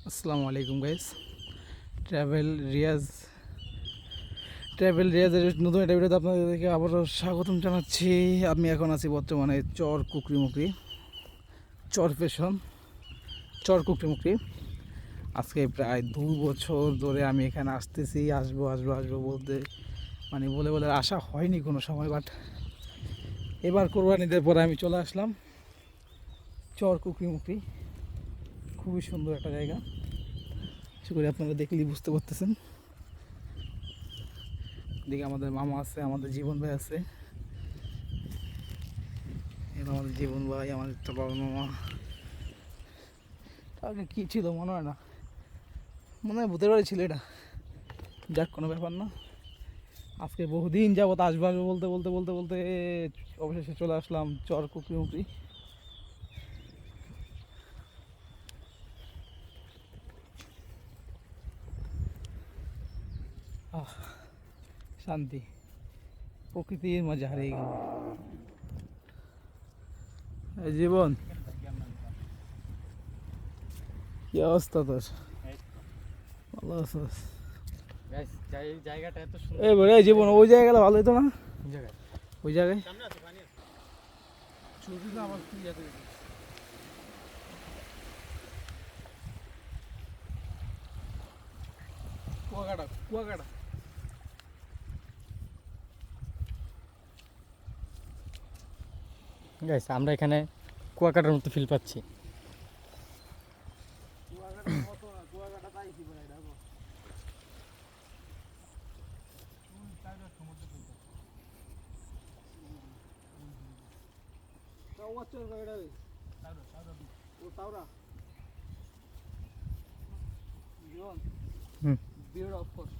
আসসালামু আলাইকুম guys. Travel Riaz travel রিয়াজের নতুন একটা ভিডিওতে আপনাদেরকে আবারও স্বাগতম জানাচ্ছি। আমি এখন আছি বর্তমানে চর কুকরিমুকরি, চর পেশন, চর কুকরিমুকরি। আজকে প্রায় 2 বছর ধরে আমি এখানে আসতেছি, আসবো আসবো আসবো বলতে বলে বলে আসা হয়নি কোনো সময়, বাট এবার কোরবানিদের পরে আমি চলে আসলাম চর কুকরিমুকরি। খুবই সুন্দর একটা জায়গা, আশা করি আপনারা দেখলেই বুঝতে পারতেছেন। এদিকে আমাদের মামা আছে, আমাদের জীবন ভাই আছে, এটা আমাদের জীবন ভাই, আমাদের তো বাবা মামা। আগে কী ছিল মনে হয় না, মনে হয় ভূতের বাড়ি ছিল এটা। যাক, কোনো ব্যাপার না। আজকে বহুদিন যাবত আসবো আসবো বলতে বলতে বলতে বলতে অবশেষে চলে আসলাম চর কুকরিমুকরি। আহ, শান্তি, প্রকৃতির মাঝে হারিয়ে গেল। এই জীবন, কি অবস্থা তোর? ভালো আছিস? জায়গাটা এত সুন্দর। এই বলে জীবন, ওই জায়গায় গেলে ভালো হতো না? জায়গায় ওই জায়গায় সামনে আছে পানি আছে। চলছি না আমার তুই যাতে কুয়াকাটা কুয়াকাটা। গাইস, আমরা এখানে কুয়াকাটার মতো ফিল পাচ্ছি। কুয়াকাটার মতো না, কুয়াকাটা তাই কি বলে দেখো। তাও বাচ্চা এটা ও তাওরা জীবন হুম। বিয়ের অফ কোর্স